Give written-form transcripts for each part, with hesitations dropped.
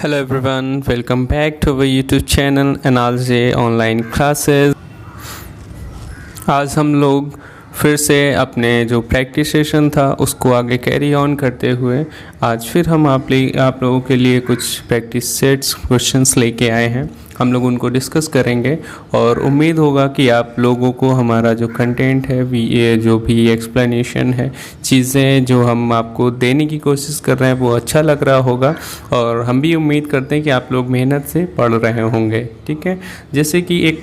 Hello everyone, welcome back to our YouTube channel NRJ Online Classes। आज हम लोग फिर से अपने जो प्रैक्टिस सेशन था उसको आगे कैरी ऑन करते हुए आज फिर हम आप लोगों के लिए कुछ प्रैक्टिस सेट्स क्वेश्चंस लेके आए हैं। हम लोग उनको डिस्कस करेंगे और उम्मीद होगा कि आप लोगों को हमारा जो कंटेंट है ये जो भी एक्सप्लेनेशन है, चीज़ें जो हम आपको देने की कोशिश कर रहे हैं वो अच्छा लग रहा होगा और हम भी उम्मीद करते हैं कि आप लोग मेहनत से पढ़ रहे होंगे। ठीक है, जैसे कि एक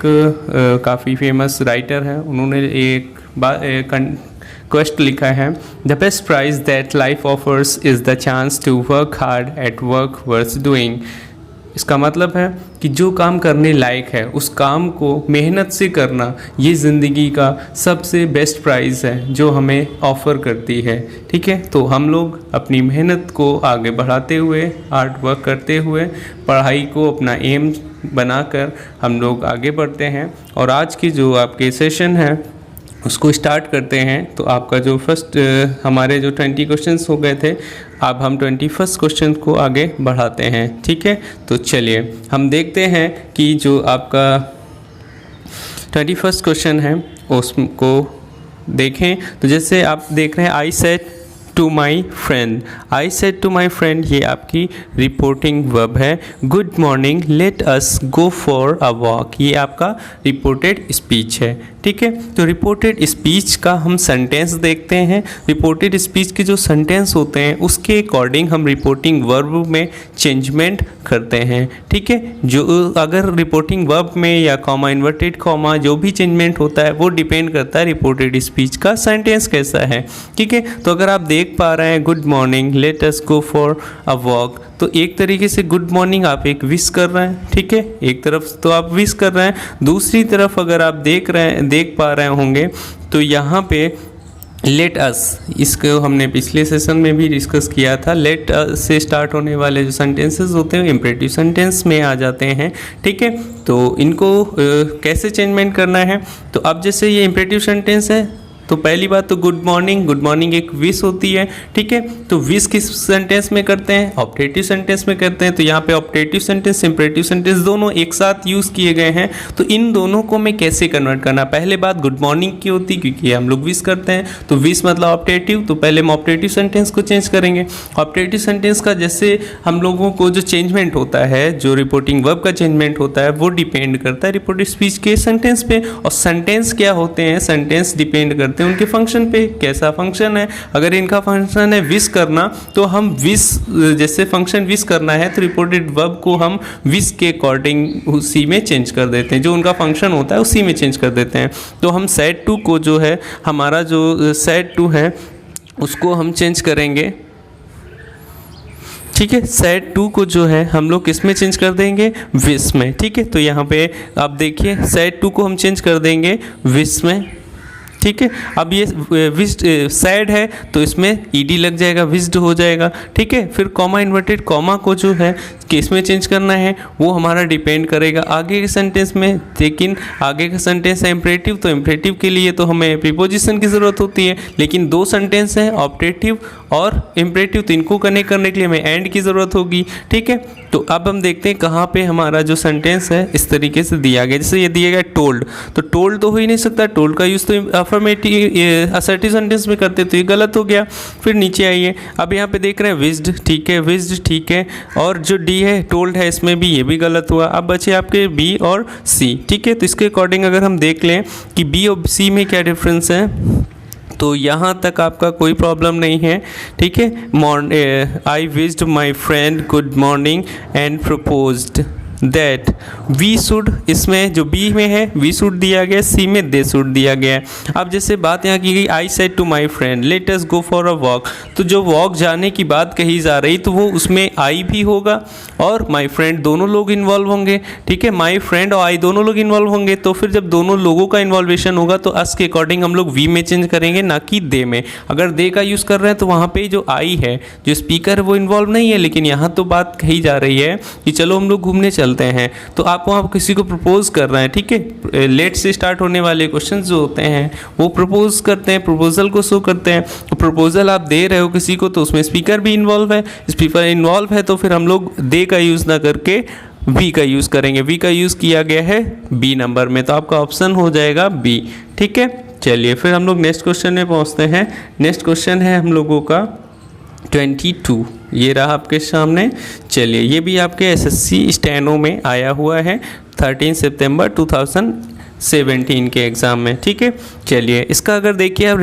काफ़ी फेमस राइटर है, उन्होंने एक क्वेश्चन लिखा है, the best prize that life offers is the chance to work hard at work worth doing. इसका मतलब है कि जो काम करने लायक है उस काम को मेहनत से करना ये ज़िंदगी का सबसे बेस्ट प्राइज़ है जो हमें ऑफ़र करती है। ठीक है, तो हम लोग अपनी मेहनत को आगे बढ़ाते हुए, हार्ड वर्क करते हुए, पढ़ाई को अपना एम बनाकर हम लोग आगे बढ़ते हैं। और आज की जो आपके सेशन है उसको स्टार्ट करते हैं। तो आपका जो फर्स्ट हमारे जो 20 क्वेश्चंस हो गए थे, अब हम 21st क्वेश्चन को आगे बढ़ाते हैं। ठीक है, तो चलिए हम देखते हैं कि जो आपका 21st क्वेश्चन है उसको देखें। तो जैसे आप देख रहे हैं, I said to my friend, I said to my friend, ये आपकी रिपोर्टिंग वर्ब है। Good morning, let us go for a walk, ये आपका रिपोर्टेड स्पीच है। ठीक है, तो रिपोर्टेड स्पीच का हम सेंटेंस देखते हैं। रिपोर्टेड स्पीच के जो सेंटेंस होते हैं उसके अकॉर्डिंग हम रिपोर्टिंग वर्ब में चेंजमेंट करते हैं। ठीक है, जो अगर रिपोर्टिंग वर्ब में या कॉमा, इन्वर्टेड कॉमा, जो भी चेंजमेंट होता है वो डिपेंड करता है रिपोर्टेड स्पीच का सेंटेंस कैसा है। ठीक है, तो अगर आप देख पा रहे हैं good morning, let us go for a walk, तो एक तरीके से गुड मॉर्निंग आप एक विश कर रहे हैं। ठीक है, एक तरफ तो आप विश कर रहे हैं, दूसरी तरफ अगर आप देख पा रहे होंगे तो यहाँ पे लेट अस, इसको हमने पिछले सेशन में भी डिस्कस किया था। लेट अस से स्टार्ट होने वाले जो सेंटेंसेस होते हैं इम्परेटिव सेंटेंस में आ जाते हैं। ठीक है, तो इनको कैसे चेंजमेंट करना है, तो अब जैसे ये इम्परेटिव सेंटेंस है तो पहली बात तो गुड मॉर्निंग एक विश होती है। ठीक है, तो विश किस सेंटेंस में करते हैं, ऑप्टेटिव सेंटेंस में करते हैं। तो यहाँ पे ऑप्टेटिव सेंटेंस, इम्परेटिव सेंटेंस दोनों एक साथ यूज़ किए गए हैं। तो इन दोनों को मैं कैसे कन्वर्ट करना, पहले बात गुड मॉर्निंग की होती क्योंकि हम लोग विश करते हैं, तो विश मतलब ऑप्टेटिव, तो पहले हम ऑप्टेटिव सेंटेंस को चेंज करेंगे। ऑप्टेटिव सेंटेंस का जैसे हम लोगों को जो चेंजमेंट होता है, जो रिपोर्टिंग वर्ब का चेंजमेंट होता है वो डिपेंड करता है रिपोर्टिव स्पीच के सेंटेंस पे। और सेंटेंस क्या होते हैं, सेंटेंस डिपेंड करते हैं उनके फंक्शन पे, कैसा फंक्शन है। अगर इनका फंक्शन है विश करना तो हम विश, जैसे फंक्शन विश करना है तो रिपोर्टेड वर्ब को हम विश के अकॉर्डिंग उसी में चेंज कर देते हैं, जो उनका फंक्शन होता है उसी में चेंज कर देते हैं। तो हम सेड टू को जो है, हमारा जो सेड टू है उसको हम चेंज करेंगे। ठीक है, सेड टू को जो है हम लोग किस में चेंज कर देंगे, विश में। ठीक है, तो यहाँ पे आप देखिए सेड टू को हम चेंज कर देंगे विश में। ठीक है, अब ये विश्ड सैड है तो इसमें ईडी लग जाएगा, विश्ड हो जाएगा। ठीक है, फिर कॉमा, इन्वर्टेड कॉमा को जो है किस में चेंज करना है वो हमारा डिपेंड करेगा आगे के सेंटेंस में। लेकिन आगे का सेंटेंस है इम्परेटिव, तो इम्परेटिव के लिए तो हमें प्रीपोजिशन की ज़रूरत होती है। लेकिन दो सेंटेंस हैं ऑप्टेटिव और इम्परेटिव, तो इनको कनेक्ट करने के लिए हमें एंड की ज़रूरत होगी। ठीक है, तो अब हम देखते हैं कहाँ पे हमारा जो सेंटेंस है इस तरीके से दिया गया। जैसे ये दिया गया टोल्ड, तो टोल्ड तो हो ही नहीं सकता, टोल्ड का यूज़ तो अफर्मेटिव असर्टिव सेंटेंस में करते, तो ये गलत हो गया। फिर नीचे आइए, अब यहाँ पे देख रहे हैं विज्ड, ठीक है, विज्ड ठीक है, और जो डी है टोल्ड है इसमें भी ये भी गलत हुआ। अब बचे आपके बी और सी। ठीक है, तो इसके अकॉर्डिंग अगर हम देख लें कि बी और सी में क्या डिफरेंस है, तो यहाँ तक आपका कोई प्रॉब्लम नहीं है। ठीक है, I wished my friend good morning and proposed that we should, इसमें जो बी में है वी शुड दिया गया, सी में दे शुड दिया गया है। अब जैसे बात यहाँ की गई, I said to my friend let us go for a walk, तो जो वॉक जाने की बात कही जा रही तो वो उसमें आई भी होगा और माई फ्रेंड, दोनों लोग इन्वॉल्व होंगे। ठीक है, माई फ्रेंड और आई दोनों लोग इन्वॉल्व होंगे, तो फिर जब दोनों लोगों का इन्वॉल्वेशन होगा तो अस के अकॉर्डिंग हम लोग वी में चेंज करेंगे, ना कि दे में। अगर दे का यूज़ कर रहे हैं तो वहाँ पे जो आई है, जो स्पीकर है वो इन्वॉल्व नहीं है, लेकिन यहाँ तो बात कही जा रही है कि चलो हम लोग घूमने चल चलते हैं। तो आप वहाँ किसी को प्रपोज कर रहे हैं, ठीक है, लेट से स्टार्ट होने वाले क्वेश्चन जो होते हैं वो प्रपोज करते हैं, प्रपोजल को शो करते हैं। तो प्रपोजल आप दे रहे हो किसी को तो उसमें स्पीकर भी इन्वॉल्व है, स्पीकर इन्वॉल्व है तो फिर हम लोग दे का यूज़ ना करके वी का यूज़ करेंगे। वी का यूज़ किया गया है बी नंबर में, तो आपका ऑप्शन हो जाएगा बी। ठीक है, चलिए फिर हम लोग नेक्स्ट क्वेश्चन में पहुंचते हैं। नेक्स्ट क्वेश्चन है हम लोगों का 22, ये रहा आपके सामने। चलिए ये भी आपके एसएससी स्टेनो में आया हुआ है 13 सितंबर 2017 के एग्ज़ाम में। ठीक है, चलिए इसका अगर देखिए आप,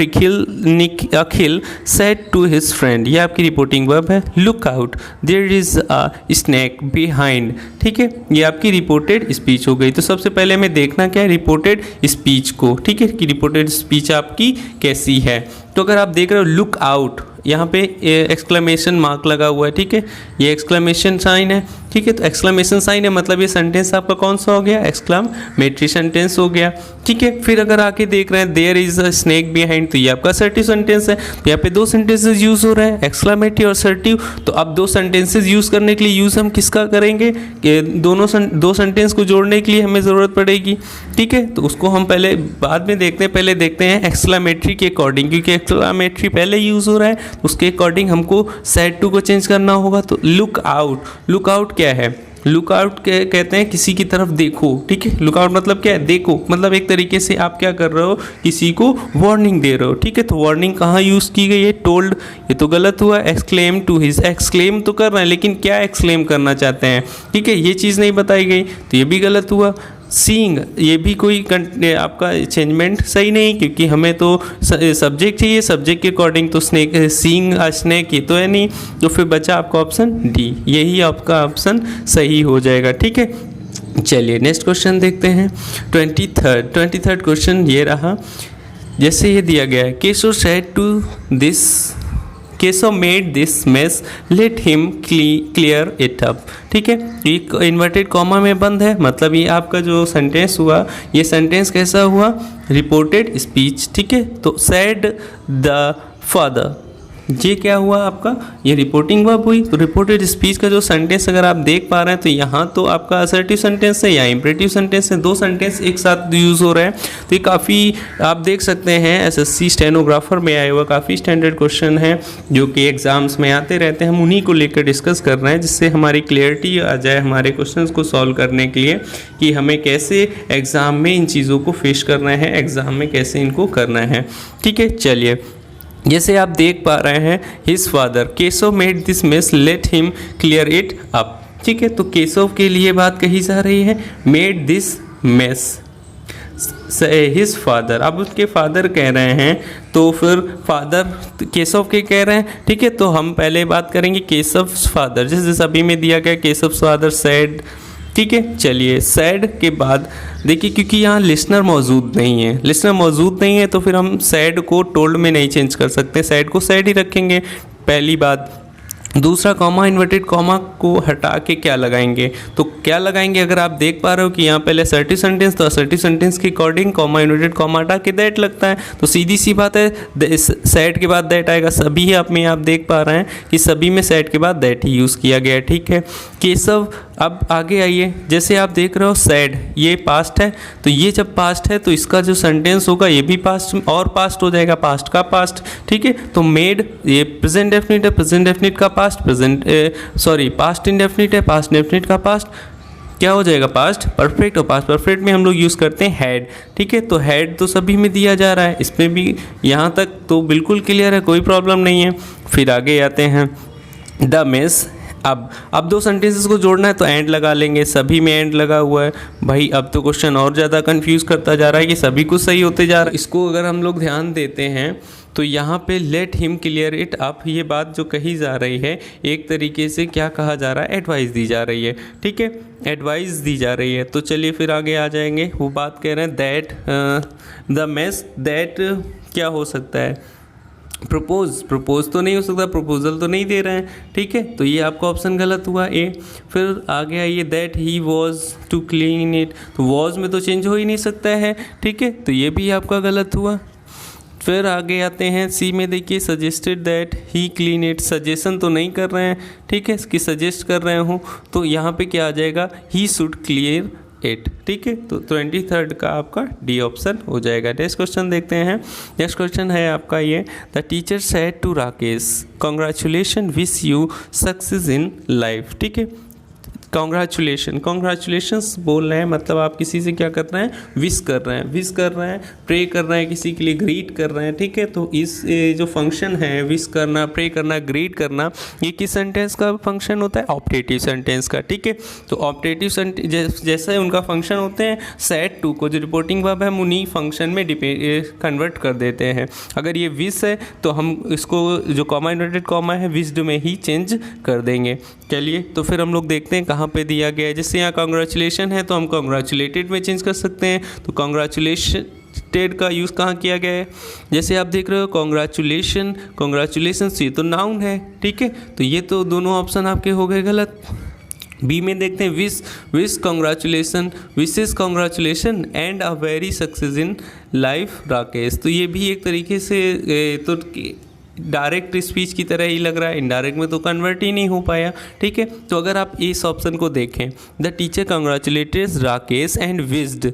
Akhil said to his friend, ये आपकी रिपोर्टिंग वर्ब है। Look out there is a snack behind. ठीक है, ये आपकी रिपोर्टेड स्पीच हो गई। तो सबसे पहले हमें देखना क्या है, रिपोर्टेड स्पीच को। ठीक है, कि रिपोर्टेड स्पीच आपकी कैसी है। तो अगर आप देख रहे हो लुक आउट, यहाँ पे एक्सक्लेमेशन मार्क लगा हुआ है। ठीक है, ये एक्सक्लेमेशन साइन है। ठीक है, तो एक्सक्लेमेशन साइन है मतलब ये सेंटेंस आपका कौन सा हो गया, एक्सक्लेमेटरी सेंटेंस हो गया। ठीक है, फिर अगर आके देख रहे हैं there is a snake behind, तो ये आपका असर्टिव सेंटेंस है। तो यहाँ पे दो सेंटेंसेस यूज हो रहे हैं, एक्सक्लेमेटरी और असर्टिव। तो अब दो सेंटेंसेस यूज करने के लिए यूज हम किसका करेंगे, दो सेंटेंस को जोड़ने के लिए हमें ज़रूरत पड़ेगी। ठीक है, तो उसको हम पहले बाद में देखते हैं, पहले देखते हैं एक्सक्लेमेटरी के अकॉर्डिंग, क्योंकि एक्सक्लेमेटरी पहले यूज हो रहा है, उसके अकॉर्डिंग हमको सेड टू को चेंज करना होगा। तो लुक आउट क्या है, लुक आउट कहते हैं किसी की तरफ देखो। ठीक है, लुक आउट मतलब क्या है, देखो, मतलब एक तरीके से आप क्या कर रहे हो, किसी को वार्निंग दे रहे हो। ठीक है, तो वार्निंग कहाँ यूज़ की गई है, टोल्ड, ये तो गलत हुआ। एक्सक्लेम टू हिज, एक्सक्लेम तो कर रहे हैं लेकिन क्या एक्सक्लेम करना चाहते हैं, ठीक है, ये चीज़ नहीं बताई गई, तो ये भी गलत हुआ। सीइंग, ये भी कोई आपका चेंजमेंट सही नहीं, क्योंकि हमें तो सब्जेक्ट चाहिए, सब्जेक्ट के अकॉर्डिंग। तो स्नेक, सीइंग स्नेक, ये तो है नहीं, तो फिर बचा आपका ऑप्शन डी, यही आपका ऑप्शन सही हो जाएगा। ठीक है, चलिए नेक्स्ट क्वेश्चन देखते हैं। 23rd क्वेश्चन ये रहा। जैसे ये दिया गया है, Keshav said to this, Keshav made this mess, let him clear it up. ठीक है, एक इन्वर्टेड कॉमा में बंद है, मतलब ये आपका जो सेंटेंस हुआ, ये सेंटेंस कैसा हुआ, रिपोर्टेड स्पीच। ठीक है, तो सेड द फादर, ये क्या हुआ आपका, ये रिपोर्टिंग वर्ब हुई। तो रिपोर्टेड स्पीच का जो सेंटेंस अगर आप देख पा रहे हैं, तो यहाँ तो आपका असर्टिव सेंटेंस है या इम्परेटिव सेंटेंस है, दो सेंटेंस एक साथ यूज़ हो रहे हैं। तो ये काफ़ी आप देख सकते हैं एसएससी स्टेनोग्राफर में आए हुआ काफ़ी स्टैंडर्ड क्वेश्चन है जो कि एग्जाम्स में आते रहते हैं। हम उन्हीं को लेकर डिस्कस कर रहे हैं, जिससे हमारी क्लियरिटी आ जाए हमारे क्वेश्चन को सॉल्व करने के लिए, कि हमें कैसे एग्ज़ाम में इन चीज़ों को फेस करना है, एग्ज़ाम में कैसे इनको करना है। ठीक है, चलिए जैसे आप देख पा रहे हैं, his father Keshav made this mess, let him clear it up. ठीक है, तो केशव के लिए बात कही जा रही है, made this mess, his father, अब उसके फादर कह रहे हैं, तो फिर फादर केशव के कह रहे हैं। ठीक है, तो हम पहले बात करेंगे केशव फादर, जैसे सभी में दिया गया केशव फादर सैड। ठीक है, चलिए सैड के बाद देखिए, क्योंकि यहाँ लिसनर मौजूद नहीं है, लिसनर मौजूद नहीं है तो फिर हम सैड को टोल्ड में नहीं चेंज कर सकते, सैड को सैड ही रखेंगे, पहली बात। दूसरा, कॉमा, इन्वर्टेड कॉमा को हटा के क्या लगाएंगे, तो क्या लगाएंगे, अगर आप देख पा रहे हो कि यहाँ पहले असर्टिव सेंटेंस, तो असर्टिव सेंटेंस के अकॉर्डिंग कॉमा, इन्वर्टेड कॉमा हटा के दैट लगता है। तो सीधी सी बात है, सैड के बाद दैट आएगा। सभी आप में आप देख पा रहे हैं कि सभी में सैड के बाद दैट ही यूज़ किया गया है। ठीक है, केशव, अब आगे आइए, जैसे आप देख रहे हो सैड, ये पास्ट है, तो ये जब पास्ट है तो इसका जो सेंटेंस होगा ये भी पास्ट और पास्ट हो जाएगा, पास्ट का पास्ट। ठीक है, तो मेड, ये प्रेजेंट डेफिनिट है, प्रेजेंट डेफिनिट का पास्ट, पास्ट इंडेफिनिट है, पास्ट इंडेफिनिट का पास्ट क्या हो जाएगा, पास्ट परफेक्ट। और पास्ट परफेक्ट में हम लोग यूज़ करते हैं हैड। ठीक है, तो हैड तो सभी में दिया जा रहा है, इसमें भी यहाँ तक तो बिल्कुल क्लियर है, कोई प्रॉब्लम नहीं है। फिर आगे आते हैं, द मेस, अब दो सेंटेंसेस को जोड़ना है तो एंड लगा लेंगे, सभी में एंड लगा हुआ है। भाई अब तो क्वेश्चन और ज़्यादा कंफ्यूज करता जा रहा है कि सभी कुछ सही होते जा रहा है। इसको अगर हम लोग ध्यान देते हैं तो यहाँ पे late him clear it up, ये बात जो कही जा रही है, एक तरीके से क्या कहा जा रहा है, एडवाइस दी जा रही है। ठीक है, एडवाइस दी जा रही है। तो चलिए फिर आगे आ जाएंगे, वो बात कह रहे हैं दैट द मेस, दैट क्या हो सकता है, प्रपोज तो नहीं हो सकता, प्रपोजल तो नहीं दे रहे हैं। ठीक है, तो ये आपका ऑप्शन गलत हुआ, ए। फिर आगे आइए, that he was to clean it, तो वॉज में तो चेंज हो ही नहीं सकता है। ठीक है, तो ये भी आपका गलत हुआ। फिर आगे आते हैं सी में, देखिए suggested that he clean it, suggestion तो नहीं कर रहे हैं, ठीक है, कि सजेस्ट कर रहे हूँ, तो यहाँ पे क्या आ जाएगा, ही शुड क्लियर इट, ठीक है। तो 23rd का आपका डी ऑप्शन हो जाएगा। नेक्स्ट क्वेश्चन देखते हैं। नेक्स्ट क्वेश्चन है आपका ये, the teacher said to Rakesh congratulation wish you success in life, ठीक है। कॉन्ग्रेचुलेशंस बोल रहे हैं, मतलब आप किसी से क्या कर रहे हैं, विश कर रहे हैं, प्रे कर रहे हैं, किसी के लिए ग्रीट कर रहे हैं, ठीक है। तो इस जो फंक्शन है विश करना, प्रे करना, ग्रीट करना, ये किस सेंटेंस का फंक्शन होता है, ऑप्टेटिव सेंटेंस का, ठीक है। तो ऑप्टेटिव सेंटेंस जैसे उनका फंक्शन होते हैं, सेड टू को जो रिपोर्टिंग वर्ब है हम उन्हीं फंक्शन में कन्वर्ट कर देते हैं। अगर ये विश है तो हम इसको जो कॉमा इन्वर्टेड कॉमा है विश्ड में ही चेंज कर देंगे। चलिए तो फिर हम लोग देखते हैं कहाँ पे दिया गया है। जैसे यहाँ कॉन्ग्रेचुलेशन है तो हम कॉन्ग्रेचुलेटेड में चेंज कर सकते हैं, तो कॉन्ग्रेचुलेटेड का यूज़ कहाँ किया गया है, जैसे आप देख रहे हो कॉन्ग्रेचुलेशन ये तो नाउन है, ठीक है। तो ये तो दोनों ऑप्शन आपके हो गए गलत। बी में देखते हैं wish congratulation, wishes congratulation and a very success in life Rakesh. तो ये भी एक तरीके से तो डायरेक्ट स्पीच की तरह ही लग रहा है, इनडायरेक्ट में तो कन्वर्ट ही नहीं हो पाया, ठीक है। तो अगर आप इस ऑप्शन को देखें, the teacher congratulated Rakesh and wished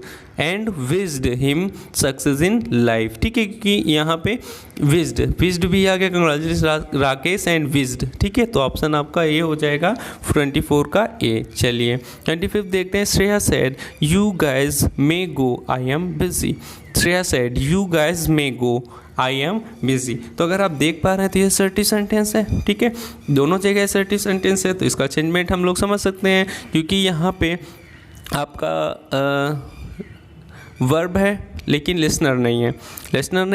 him success in life, ठीक है, क्योंकि यहाँ पे विश्ड भी आ गया, कॉन्ग्रेचुलेटेड राकेश एंड विश्ड, ठीक है। तो ऑप्शन आपका ये हो जाएगा 24 का ए। चलिए 25 देखते हैं। Shreya said you guys may go I am busy, Shreya said you guys may go I am busy. तो अगर आप देख पा रहे हैं तो ये असर्टिव सेंटेंस है, ठीक है, दोनों जगह असर्टिव सेंटेंस है, तो इसका चेंजमेंट हम लोग समझ सकते हैं, क्योंकि यहाँ पे आपका वर्ब है लेकिन लिसनर नहीं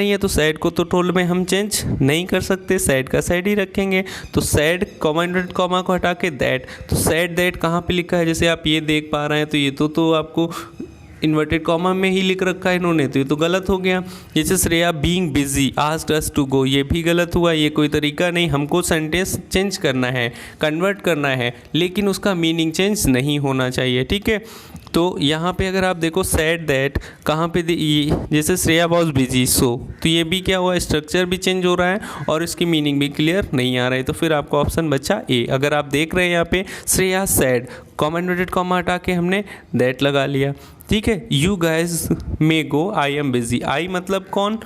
है, तो सैड को तो टोल में हम चेंज नहीं कर सकते, सैड का सैड ही रखेंगे। तो सैड कॉमा इन्वर्टेड कॉमा को हटा के दैट, तो सैड दैट कहाँ पे लिखा है, जैसे आप ये देख पा रहे हैं, तो ये तो आपको इन्वर्टेड कॉमा में ही लिख रखा है इन्होंने, तो ये तो गलत हो गया। जैसे Shreya being busy asked us to go, ये भी गलत हुआ, ये कोई तरीका नहीं, हमको सेंटेंस चेंज करना है, कन्वर्ट करना है, लेकिन उसका मीनिंग चेंज नहीं होना चाहिए, ठीक है। तो यहाँ पे अगर आप देखो सैड दैट कहाँ पे जैसे श्रेया वॉज बिजी सो, तो ये भी क्या हुआ, स्ट्रक्चर भी चेंज हो रहा है और इसकी मीनिंग भी क्लियर नहीं आ रहा है, तो फिर आपको ऑप्शन बचा ए। अगर आप देख रहे हैं यहाँ पे Shreya said comma inverted comma हटा के हमने दैट लगा लिया, ठीक है। You guys may go I am busy, I मतलब कौन,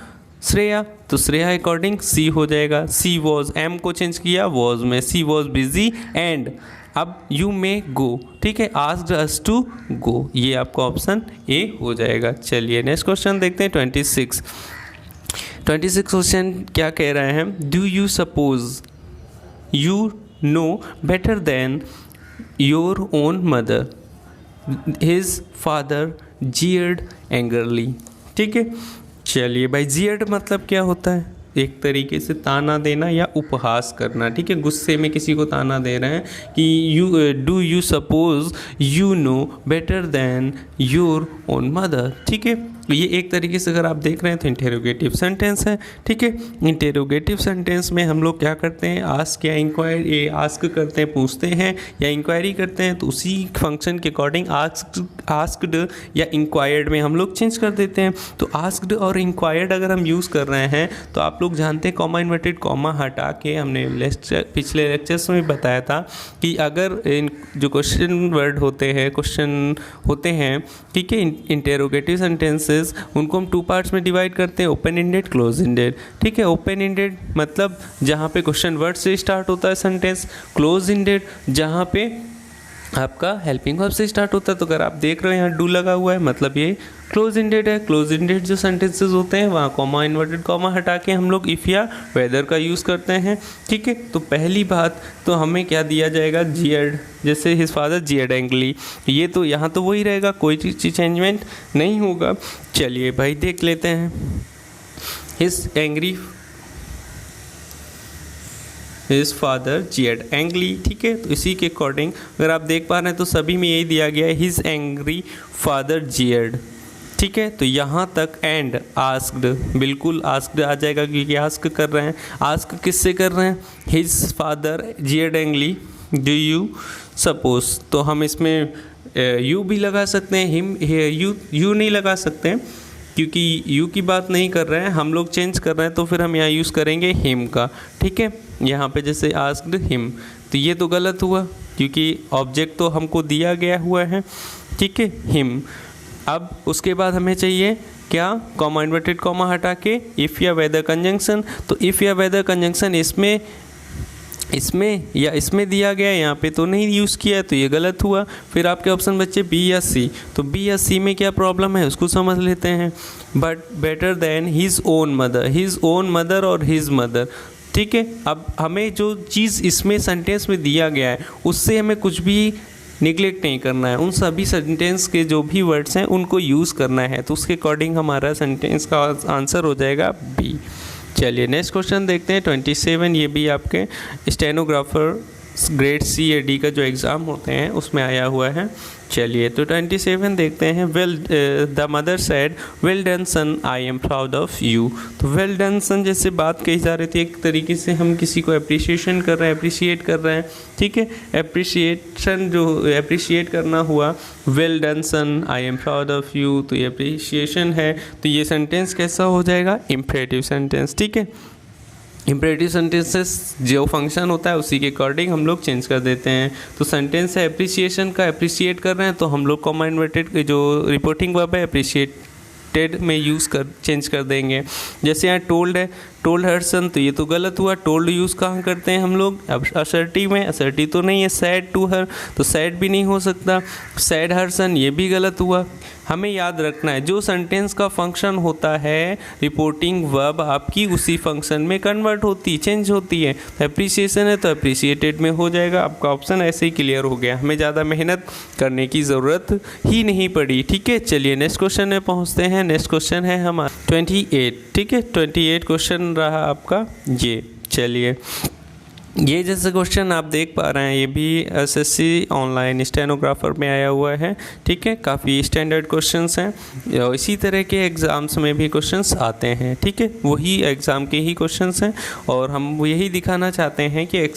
श्रेया, तो श्रेया अकॉर्डिंग सी हो जाएगा। सी वॉज, एम को चेंज किया वॉज में, सी वॉज बिजी एंड अब यू मे गो, ठीक है, आस्क्ड अस टू गो, ये आपका ऑप्शन ए हो जाएगा। चलिए नेक्स्ट क्वेश्चन देखते हैं 26 क्वेश्चन क्या कह रहे हैं, do you suppose you know better than your own mother, his father jeered angrily, ठीक है। चलिए भाई जीयर्ड मतलब क्या होता है, एक तरीके से ताना देना या उपहास करना, ठीक है, गुस्से में किसी को ताना दे रहे हैं कि do you suppose you know better than your own mother, ठीक है। ये एक तरीके से अगर आप देख रहे हैं तो इंटेरोगेटिव सेंटेंस है, ठीक है। इंटेरोगेटिव सेंटेंस में हम लोग क्या करते हैं, आस्क या इंक्वायरी, आस्क करते हैं पूछते हैं, या इंक्वायरी करते हैं, तो उसी फंक्शन के अकॉर्डिंग आस्क्ड या इंक्वायर्ड में हम लोग चेंज कर देते हैं। तो आस्क्ड और इंक्वायर्ड अगर हम यूज़ कर रहे हैं तो आप लोग जानते हैं कॉमा इन्वर्टेड कॉमा हटा के, हमने पिछले लेक्चर्स में बताया था कि अगर जो क्वेश्चन वर्ड होते हैं, ठीक है, इंटेरोगेटिव सेंटेंसेस, उनको हम 2 पार्ट्स में डिवाइड करते हैं, ओपन इंडेड, क्लोज इंडेड, ठीक है। ओपन इंडेड मतलब जहाँ पे क्वेश्चन वर्ड से स्टार्ट होता है सेंटेंस, क्लोज इंडेड जहाँ पे आपका हेल्पिंग वर्ब से स्टार्ट होता है। तो अगर आप देख रहे हो यहाँ डू लगा हुआ है, मतलब ये क्लोज इंडेड है। क्लोज इंडेड जो सेंटेंसेस होते हैं वहाँ कॉमा इन्वर्टेड कॉमा हटा के हम लोग इफ़ या वेदर का यूज़ करते हैं, ठीक है। तो पहली बात तो हमें क्या दिया जाएगा, जीयर्ड, जैसे हिज फादर जीयर्ड एंग्रली, ये तो यहाँ तो वही रहेगा, कोई चीज़ चेंजमेंट नहीं होगा। चलिए भाई देख लेते हैं, हिज फादर जीयर्ड एंग्रली, ठीक है। तो इसी के अकॉर्डिंग अगर आप देख पा रहे हैं तो सभी में यही दिया गया है, हिज एंग्री फादर जीयर्ड, ठीक है। तो यहाँ तक एंड आस्क्ड, बिल्कुल आस्क्ड आ जाएगा क्योंकि आस्क कर रहे हैं। आस्क किससे कर रहे हैं, his father jeered angrily do you suppose, तो हम इसमें यू भी लगा सकते हैं, हिम यू नहीं लगा सकते हैं क्योंकि यू की बात नहीं कर रहे हैं हम लोग, चेंज कर रहे हैं, तो फिर हम यहाँ यूज़ करेंगे हिम का। ठीक है, यहाँ पे जैसे आस्क्ड हिम, तो ये तो गलत हुआ क्योंकि ऑब्जेक्ट तो हमको दिया गया हुआ है। ठीक है, हिम। अब उसके बाद हमें चाहिए क्या, कॉमा, इन्वर्टेड कॉमा हटा के इफ़ या वेदर कंजंक्शन। तो इफ़ या वेदर कंजंक्शन इसमें या इसमें दिया गया, यहाँ पे तो नहीं यूज़ किया है, तो ये गलत हुआ। फिर आपके ऑप्शन बच्चे बी या सी। तो बी या सी में क्या प्रॉब्लम है उसको समझ लेते हैं। But better than his own mother, his own mother और हिज मदर। ठीक है, अब हमें जो चीज़ इसमें सेंटेंस में दिया गया है उससे हमें कुछ भी निगलेक्ट नहीं करना है, उन सभी सेंटेंस के जो भी वर्ड्स हैं उनको यूज़ करना है। तो उसके अकॉर्डिंग हमारा सेंटेंस का आंसर हो जाएगा बी। चलिए नेक्स्ट क्वेश्चन देखते हैं 27। ये भी आपके स्टेनोग्राफर ग्रेड सी या डी का जो एग्ज़ाम होते हैं उसमें आया हुआ है। चलिए तो 27 देखते हैं। Well the mother said well done son, I am proud of you. तो वेल डन सन जैसे बात कही जा रही थी, एक तरीके से हम किसी को अप्रिसिएशन कर रहे हैं, अप्रिशिएट कर रहे हैं। ठीक है, अप्रिसिएशन जो अप्रिशिएट करना हुआ, well done son, I am proud of you, तो ये अप्रिसिएशन है। तो ये सेंटेंस कैसा हो जाएगा, इम्परेटिव सेंटेंस। ठीक है, इम्परेटिव सेंटेंसेस जो फंक्शन होता है उसी के अकॉर्डिंग हम लोग चेंज कर देते हैं। तो सेंटेंस है अप्रिसिएशन का, अप्रिशिएट कर रहे हैं तो हम लोग कॉमा इन्वर्टेड जो रिपोर्टिंग वर्ब है अप्रिशिएटेड में चेंज कर देंगे। जैसे यहाँ टोल्ड है, टोल्ड हर सन, तो ये तो गलत हुआ। टोल्ड यूज़ कहाँ करते हैं हम लोग, अब असर्टिव में, असर्टिव तो नहीं है। सैड टू हर, तो सैड भी नहीं हो सकता। सैड हर सन, ये भी गलत हुआ। हमें याद रखना है जो सेंटेंस का फंक्शन होता है रिपोर्टिंग वर्ब आपकी उसी फंक्शन में कन्वर्ट होती, चेंज होती है। तो अप्रिसिएशन है तो अप्रिशिएटेड में हो जाएगा। आपका ऑप्शन ऐसे ही क्लियर हो गया, हमें ज़्यादा मेहनत करने की ज़रूरत ही नहीं पड़ी। ठीक है, चलिए नेक्स्ट क्वेश्चन में पहुँचते हैं। नेक्स्ट क्वेश्चन है हमारा 28। ठीक है, 28 क्वेश्चन रहा आपका ये। चलिए ये जैसे क्वेश्चन आप देख पा रहे हैं ये भी एसएससी ऑनलाइन स्टेनोग्राफर में आया हुआ है। ठीक है, काफ़ी स्टैंडर्ड क्वेश्चंस हैं और इसी तरह के एग्ज़ाम्स में भी क्वेश्चंस आते हैं। ठीक है, वही एग्ज़ाम के ही क्वेश्चंस हैं और हम यही दिखाना चाहते हैं कि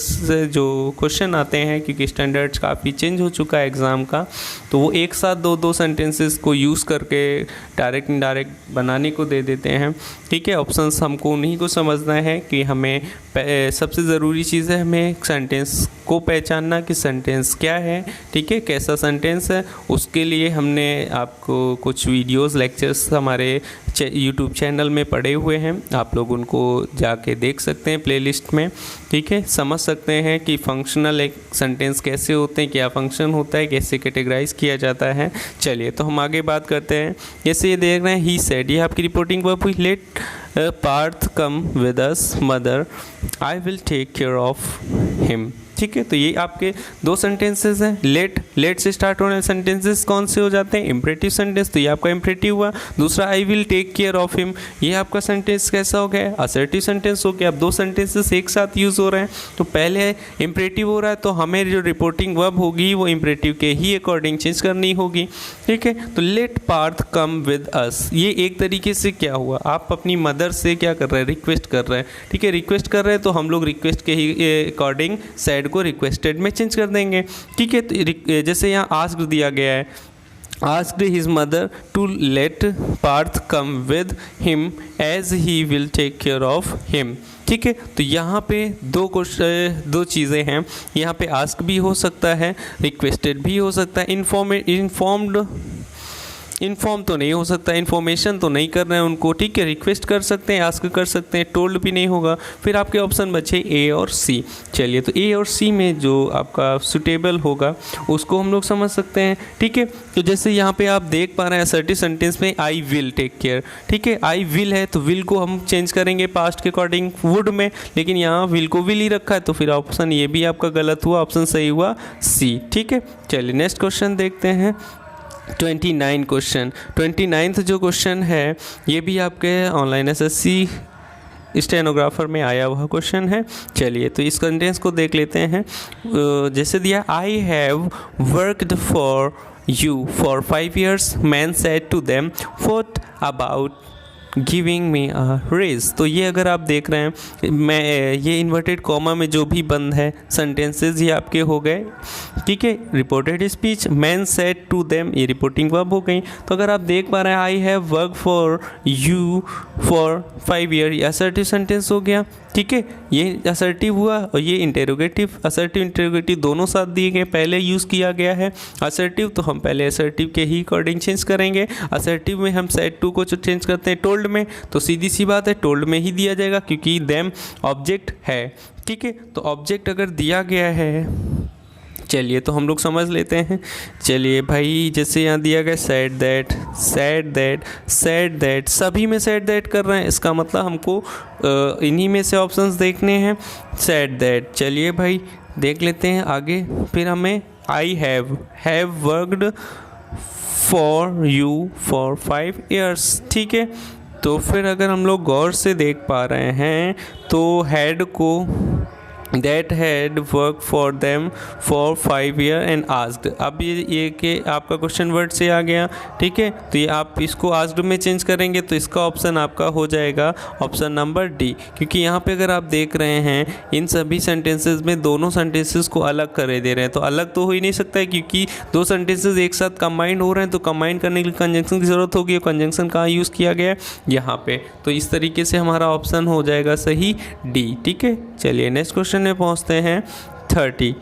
जो क्वेश्चन आते हैं, क्योंकि स्टैंडर्ड्स काफ़ी चेंज हो चुका है एग्ज़ाम का, तो वो एक साथ दो सेंटेंसेस को यूज़ करके डायरेक्ट इनडायरेक्ट बनाने को दे देते हैं। ठीक है, ऑप्शंस हमको उन्हीं को समझना है कि हमें सबसे ज़रूरी चीज़ है हमें सेंटेंस को पहचानना कि सेंटेंस क्या है। ठीक है, कैसा सेंटेंस है, उसके लिए हमने आपको कुछ वीडियोस लेक्चर्स हमारे यूट्यूब चैनल में पड़े हुए हैं, आप लोग उनको जाके देख सकते हैं प्लेलिस्ट में। ठीक है, समझ सकते हैं कि फंक्शनल एक सेंटेंस कैसे होते हैं, क्या फंक्शन होता है, कैसे कैटेगराइज किया जाता है। चलिए तो हम आगे बात करते हैं। जैसे ये देख रहे हैं ही सेड, ये आपकी रिपोर्टिंग वर्ब हुई। Let Parth come with us mother, I will take care of him. ठीक है, तो ये आपके दो सेंटेंसेस हैं। लेट से स्टार्ट होने सेंटेंसेस कौन से हो जाते हैं, इम्परेटिव सेंटेंस, तो ये आपका इम्परेटिव हुआ। दूसरा I will take care of him, ये आपका सेंटेंस कैसा हो गया, असर्टिव सेंटेंस हो गया। अब दो सेंटेंसेस एक साथ यूज़ हो रहे हैं, तो पहले इम्परेटिव हो रहा है तो हमें जो रिपोर्टिंग वर्ब होगी वो इम्परेटिव के ही अकॉर्डिंग चेंज करनी होगी। ठीक है, तो let Parth come with us, ये एक तरीके से क्या हुआ, आप अपनी मदर से क्या कर रहे हैं, रिक्वेस्ट कर रहे हैं। ठीक है, रिक्वेस्ट कर रहे हैं तो हम लोग रिक्वेस्ट के ही अकॉर्डिंग सैड को रिक्वेस्टेड में चेंज कर देंगे। ठीक है, तो जैसे यहाँ आस्क्ड दिया गया है, asked his mother to let Parth come with him as he will take care of him. ठीक है, तो यहाँ पे दो चीज़ें हैं, यहाँ पे आस्क भी हो सकता है, रिक्वेस्टेड भी हो सकता है। इन्फॉर्म तो नहीं हो सकता, इन्फॉर्मेशन तो नहीं कर रहे हैं उनको। ठीक है, रिक्वेस्ट कर सकते हैं, आस्क कर सकते हैं, टोल्ड भी नहीं होगा। फिर आपके ऑप्शन बचे ए और सी। चलिए तो ए और सी में जो आपका सुटेबल होगा उसको हम लोग समझ सकते हैं। ठीक है, तो जैसे यहाँ पे आप देख पा रहे हैं असर्टिव सेंटेंस में आई विल टेक केयर। ठीक है, आई विल है तो विल को हम चेंज करेंगे पास्ट के अकॉर्डिंग वुड में, लेकिन यहाँ विल को विल ही रखा है, तो फिर ऑप्शन ये भी आपका गलत हुआ, ऑप्शन सही हुआ सी। ठीक है, चलिए नेक्स्ट क्वेश्चन देखते हैं 29 क्वेश्चन। 29th जो क्वेश्चन है ये भी आपके ऑनलाइन एसएससी स्टेनोग्राफर में आया हुआ क्वेश्चन है। चलिए तो इस सेंटेंस को देख लेते हैं। जैसे दिया, I have worked for you for 5 years, man said to them what about giving me a raise. तो ये अगर आप देख रहे हैं, मैं ये इन्वर्टेड कॉमा में जो भी बंद है सेंटेंसेस ये आपके हो गए, ठीक है। Reported speech, man said to them, ये रिपोर्टिंग वर्ब हो गई। तो अगर आप देख पा रहे हैं I have work for you for 5 year, ये असर्टिव सेंटेंस हो गया, ठीक है। ये असर्टिव हुआ और ये इंटेरोगेटिव, असर्टिव इंटेरोगेटिव दोनों साथ दिए गए, पहले यूज़ किया गया है असर्टिव, तो हम पहले असर्टिव के ही अकॉर्डिंग चेंज करेंगे। असर्टिव में हम सेड टू को चेंज करते हैं टोल्ड में, तो सीधी सी बात है टोल्ड में ही दिया जाएगा क्योंकि देम ऑब्जेक्ट है, ठीक है। तो ऑब्जेक्ट अगर दिया गया है, चलिए तो हम लोग समझ लेते हैं। चलिए भाई, जैसे यहाँ दिया गया said that, said that, said that, सभी में सेड दैट कर रहे हैं, इसका मतलब हमको इन्हीं में से ऑप्शंस देखने हैं, सेड दैट। चलिए भाई देख लेते हैं आगे। फिर हमें आई have worked for you for 5 years, ठीक है। तो फिर अगर हम लोग गौर से देख पा रहे हैं तो हैड को that had work for them for 5 year and asked, अब ये कि आपका क्वेश्चन वर्ड से आ गया, ठीक है। तो ये आप इसको आस्क्ड में चेंज करेंगे तो इसका ऑप्शन आपका हो जाएगा ऑप्शन नंबर डी, क्योंकि यहाँ पे अगर आप देख रहे हैं इन सभी सेंटेंसेस में दोनों सेंटेंसेस को अलग कर दे रहे हैं, तो अलग तो हो ही नहीं सकता है क्योंकि दो सेंटेंसेस एक साथ कंबाइंड हो रहे हैं, तो कंबाइन करने के लिए कंजंक्शन की ज़रूरत होगी। कंजंक्शन कहाँ यूज़ किया गया है, यहाँ पे। तो इस तरीके से हमारा ऑप्शन हो जाएगा सही डी, ठीक है। चलिए नेक्स्ट क्वेश्चन में पहुंचते हैं 30।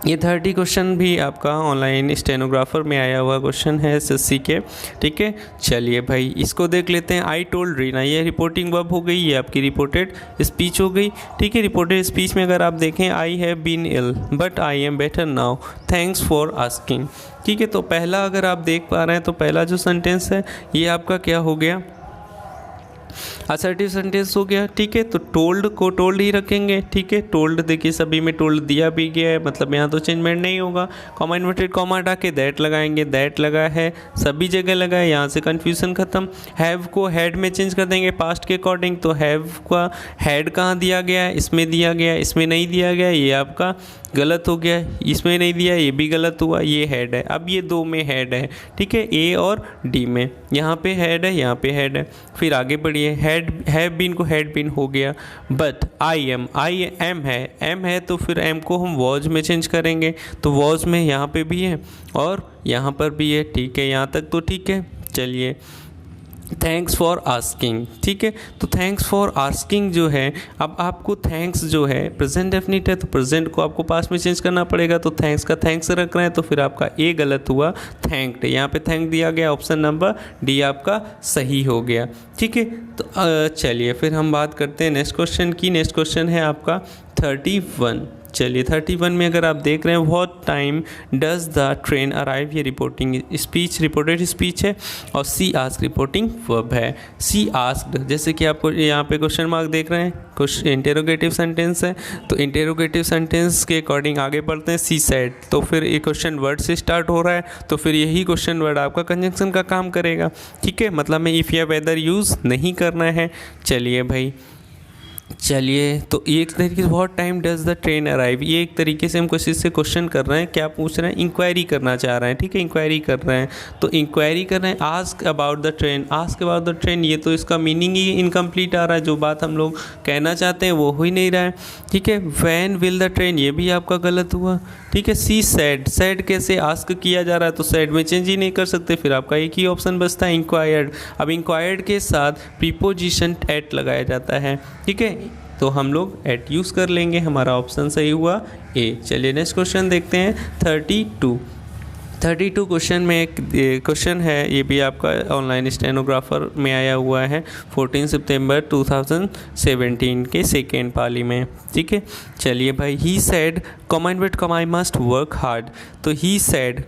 ये 30 क्वेश्चन भी आपका ऑनलाइन स्टेनोग्राफर में आया हुआ क्वेश्चन है एसएससी के, ठीक है। चलिए भाई इसको देख लेते हैं। आई टोल्ड रीना, ये रिपोर्टिंग वर्ब हो गई, ये आपकी रिपोर्टेड स्पीच हो गई, ठीक है। रिपोर्टेड स्पीच में अगर आप देखें I have been ill but I am better now, thanks for asking, ठीक है। तो पहला अगर आप देख पा रहे हैं तो पहला जो सेंटेंस है ये आपका क्या हो गया, असर्टिव सेंटेंस हो गया, ठीक है। तो टोल्ड को टोल्ड ही रखेंगे, ठीक है। टोल्ड देखिए सभी में टोल्ड दिया भी गया है, मतलब यहाँ तो चेंजमेंट नहीं होगा। कॉमा इन्वर्टेड कॉमा हटा के दैट लगाएंगे, दैट लगा है सभी जगह लगा है, यहाँ से कन्फ्यूजन खत्म। हैव को हैड में चेंज कर देंगे पास्ट के अकॉर्डिंग, तो हैव का हैड कहाँ दिया गया है, इसमें दिया गया, इसमें नहीं दिया गया, ये आपका गलत हो गया, इसमें नहीं दिया, ये भी गलत हुआ, ये हेड है। अब ये दो में हेड है, ठीक है, ए और डी में, यहाँ पे हेड है, यहाँ पे हेड है। फिर आगे बढ़िए, हेड हैव बीन को हैड बीन हो गया, बट आई एम है, तो फिर एम को हम वॉज में चेंज करेंगे, तो वॉज में यहाँ पे भी है और यहाँ पर भी है, ठीक है। यहाँ तक तो ठीक है। चलिए थैंक्स फॉर आस्किंग, ठीक है। तो थैंक्स फॉर आस्किंग जो है, अब आपको थैंक्स जो है प्रेजेंट डेफिनिट है, तो प्रेजेंट को आपको पास्ट में चेंज करना पड़ेगा, तो थैंक्स का थैंक्स रख रहे हैं, तो फिर आपका ए गलत हुआ, थैंक्ड, यहाँ पे थैंक दिया गया, ऑप्शन नंबर डी आपका सही हो गया, ठीक है। तो चलिए फिर हम बात करते हैं नेक्स्ट क्वेश्चन की। नेक्स्ट क्वेश्चन है आपका 31। चलिए 31 में अगर आप देख रहे हैं what time does the train arrive, ये रिपोर्टिंग स्पीच, रिपोर्टेड स्पीच है, और सी आस्क रिपोर्टिंग वर्ब है। सी आस्क्ड, जैसे कि आपको यहाँ पे क्वेश्चन मार्क देख रहे हैं, कुछ इंटेरोगेटिव सेंटेंस है, तो इंटेरोगेटिव सेंटेंस के अकॉर्डिंग आगे बढ़ते हैं। सी सेड, तो फिर ये क्वेश्चन वर्ड से स्टार्ट हो रहा है, तो फिर यही क्वेश्चन वर्ड आपका कंजंक्शन का काम करेगा, ठीक है। मतलब में इफ़ या वेदर यूज़ नहीं करना है। चलिए भाई, चलिए तो ये एक तरीके से what time does the train arrive, ये एक तरीके से हम किसी से क्वेश्चन कर रहे हैं, क्या पूछ रहे हैं, इंक्वायरी करना चाह रहे हैं, ठीक है, इंक्वायरी कर रहे हैं, तो इंक्वायरी कर रहे हैं। Ask about the train, ask about the train, ये तो इसका मीनिंग ही इनकम्प्लीट आ रहा है, जो बात हम लोग कहना चाहते हैं वो हो ही नहीं रहा है, ठीक है। व्हेन विल द ट्रेन, ये भी आपका गलत हुआ, ठीक है। सी सैड, सैड कैसे आस्क किया जा रहा है, तो सैड में चेंज ही नहीं कर सकते, फिर आपका एक ही ऑप्शन बचता है इंक्वायर्ड। अब इंक्वायर्ड के साथ प्रीपोजिशन एट लगाया जाता है, ठीक है, तो हम लोग एट यूज़ कर लेंगे, हमारा ऑप्शन सही हुआ ए। चलिए नेक्स्ट क्वेश्चन देखते हैं 32 क्वेश्चन में एक क्वेश्चन है, ये भी आपका ऑनलाइन स्टेनोग्राफर में आया हुआ है 14 सितंबर 2017 के सेकेंड पाली में, ठीक है। चलिए भाई, he said comma invert comma I must work hard, तो ही सैड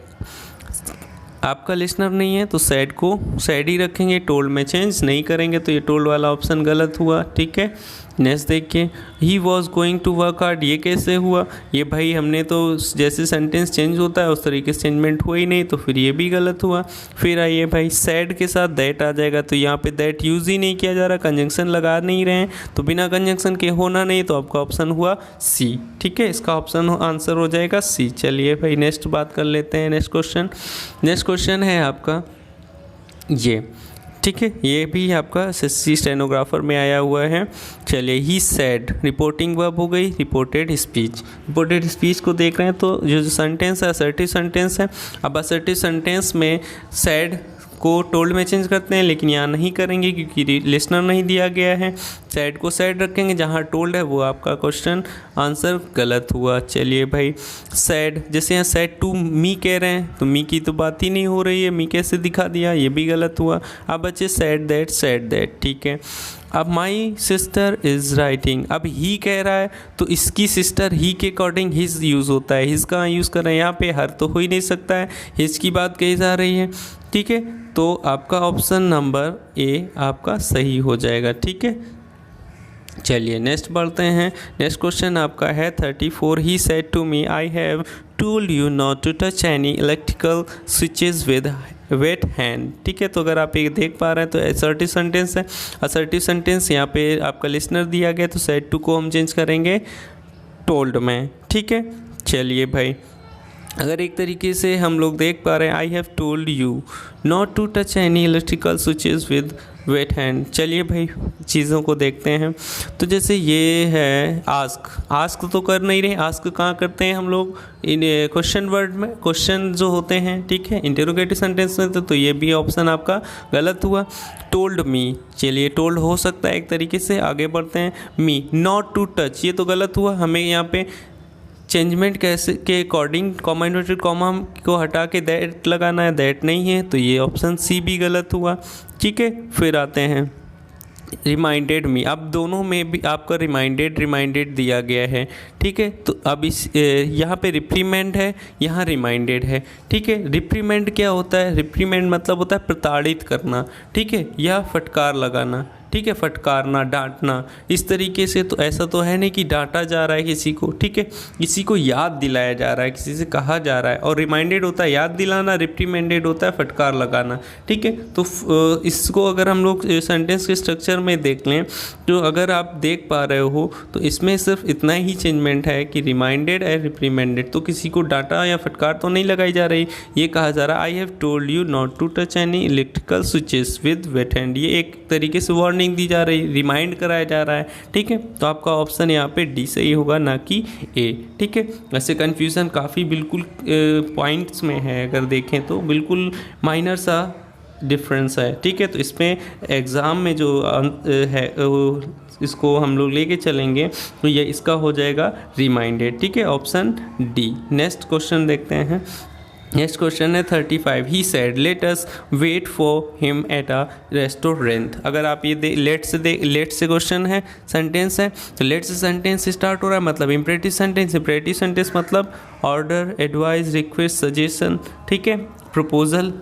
आपका लिसनर नहीं है तो सैड को सैड ही रखेंगे, टोल्ड में चेंज नहीं करेंगे, तो ये टोल्ड वाला ऑप्शन गलत हुआ, ठीक है। नेक्स्ट देखिए, he was going to work hard, ये कैसे हुआ, ये भाई हमने तो जैसे सेंटेंस चेंज होता है उस तरीके से चेंजमेंट हुआ ही नहीं, तो फिर ये भी गलत हुआ। फिर आइए भाई, सैड के साथ दैट आ जाएगा, तो यहाँ पे दैट यूज़ ही नहीं किया जा रहा, कंजंक्शन लगा नहीं रहे हैं, तो बिना कंजंक्शन के होना नहीं, तो आपका ऑप्शन हुआ सी, ठीक है। इसका ऑप्शन आंसर हो जाएगा सी। चलिए भाई नेक्स्ट बात कर लेते हैं, नेक्स्ट क्वेश्चन है आपका ये ठीक है, ये भी आपका SSC स्टेनोग्राफर में आया हुआ है। चलिए, ही सैड रिपोर्टिंग वर्ब हो गई, रिपोर्टेड स्पीच। रिपोर्टेड स्पीच को देख रहे हैं तो जो सेंटेंस है असर्टिव सेंटेंस है। अब असर्टिव सेंटेंस में सैड को टोल्ड में चेंज करते हैं, लेकिन यहाँ नहीं करेंगे क्योंकि लिसनर नहीं दिया गया है। सैड को सैड रखेंगे, जहाँ टोल्ड है वो आपका क्वेश्चन आंसर गलत हुआ। चलिए भाई, सैड जैसे यहाँ सैड टू मी कह रहे हैं तो मी की तो बात ही नहीं हो रही है, मी कैसे दिखा दिया, ये भी गलत हुआ। अब बच्चे सैड दैट, ठीक है। अब माई सिस्टर इज़ राइटिंग, अब ही कह रहा है तो इसकी सिस्टर ही के अकॉर्डिंग हिज यूज़ होता है। हिज कहाँ यूज़ कर रहे हैं, यहाँ पे हर तो हो ही नहीं सकता है, हिज की बात कही जा रही है, ठीक है। तो आपका ऑप्शन नंबर ए आपका सही हो जाएगा, ठीक है। चलिए नेक्स्ट बढ़ते हैं। नेक्स्ट क्वेश्चन आपका है 34। He said to me I have told you not to touch any electrical switches with wet hand, ठीक है। तो अगर आप ये देख पा रहे हैं तो असर्टिव सेंटेंस है। असर्टिव सेंटेंस यहाँ पे आपका लिसनर दिया गया तो सेड टू को हम चेंज करेंगे टोल्ड में, ठीक है। चलिए भाई, अगर एक तरीके से हम लोग देख पा रहे हैं I have told you not to touch any electrical switches with wet hand. चलिए भाई चीज़ों को देखते हैं। तो जैसे ये है आस्क तो कर नहीं रहे, आस्क कहाँ करते हैं हम लोग इन क्वेश्चन वर्ड में, क्वेश्चन जो होते हैं, ठीक है, इंटरोगेटिव सेंटेंस में। तो ये भी ऑप्शन आपका गलत हुआ। टोल्ड मी, चलिए टोल्ड हो सकता है एक तरीके से। आगे बढ़ते हैं, मी नॉट टू टच, ये तो गलत हुआ। हमें यहाँ पे चेंजमेंट कैसे के अकॉर्डिंग कॉमा इन्वर्टेड कॉमा को हटा के दैट लगाना है, दैट नहीं है, तो ये ऑप्शन सी भी गलत हुआ, ठीक है। फिर आते हैं रिमाइंडेड मी, अब दोनों में भी आपका रिमाइंडेड दिया गया है, ठीक है। तो अब इस यहाँ पे रिप्रीमेंड है, यहाँ रिमाइंडेड है, ठीक है। रिप्रीमेंड क्या होता है, रिप्रीमेंड मतलब होता है प्रताड़ित करना, ठीक है, या फटकार लगाना, ठीक है, फटकारना, डांटना, इस तरीके से। तो ऐसा तो है नहीं कि डांटा जा रहा है किसी को, ठीक है, किसी को याद दिलाया जा रहा है, किसी से कहा जा रहा है। और रिमाइंडेड होता है याद दिलाना, रिप्रीमेंडेड होता है फटकार लगाना, ठीक है। तो इसको अगर हम लोग सेंटेंस के स्ट्रक्चर में देख लें तो अगर आप देख पा रहे हो तो इसमें सिर्फ इतना ही चेंजमेंट है कि रिमाइंडेड एंड रिप्रीमेंडेड। तो किसी को डांटा या फटकार तो नहीं लगाई जा रही, ये कहा जा रहा है I have told you not to touch any electrical switches with wet hand, ये एक तरीके से वार्निंग दी जा रही, रिमाइंड कराया जा रहा है, ठीक है। तो आपका ऑप्शन यहाँ पे डी सही होगा, ना कि ए, ठीक है। वैसे कंफ्यूजन काफ़ी बिल्कुल पॉइंट्स में है, अगर देखें तो बिल्कुल माइनर सा डिफरेंस है, ठीक है। तो इसमें एग्ज़ाम में जो है इसको हम लोग लेके चलेंगे तो ये इसका हो जाएगा रिमाइंडेड, ठीक है, ऑप्शन डी। नेक्स्ट क्वेश्चन देखते हैं। नेक्स्ट क्वेश्चन है 35। He said let us wait for him at a restaurant. अगर आप ये लेट से क्वेश्चन है, सेंटेंस है, तो लेट से सेंटेंस स्टार्ट हो रहा है, मतलब इम्परेटिव सेंटेंस। इम्परेटिव सेंटेंस मतलब ऑर्डर, एडवाइस, रिक्वेस्ट, सजेशन, ठीक है, प्रपोजल,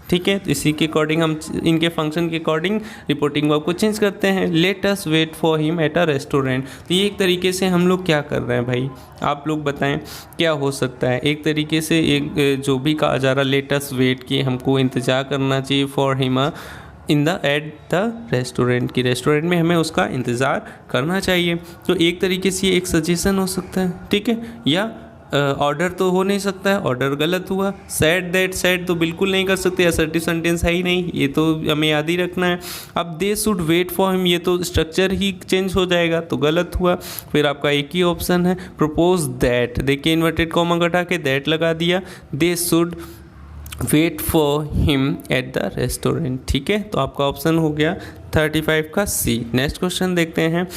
ठीक है। तो इसी के अकॉर्डिंग हम इनके फंक्शन के अकॉर्डिंग रिपोर्टिंग वर्ब को चेंज करते हैं। Let us wait for him at a restaurant. तो ये एक तरीके से हम लोग क्या कर रहे हैं भाई, आप लोग बताएं क्या हो सकता है। एक तरीके से एक जो भी कहा जा रहा है लेट अस वेट, कि हमको इंतज़ार करना चाहिए for him in the eight the restaurant, की रेस्टोरेंट में हमें उसका इंतज़ार करना चाहिए। तो एक तरीके से एक सजेशन हो सकता है, ठीक है, या ऑर्डर तो हो नहीं सकता है, ऑर्डर गलत हुआ। सैड दैट, सैड तो बिल्कुल नहीं कर सकते, असर्टिव सेंटेंस है ही नहीं, ये तो हमें याद ही रखना है। अब they should wait for him, ये तो स्ट्रक्चर ही चेंज हो जाएगा, तो गलत हुआ। फिर आपका एक ही ऑप्शन है प्रपोज दैट, देखिए इन्वर्टेड कॉमा घटा के दैट लगा दिया, they should wait for him at the restaurant, ठीक है। तो आपका ऑप्शन हो गया 35 का सी। नेक्स्ट क्वेश्चन देखते हैं।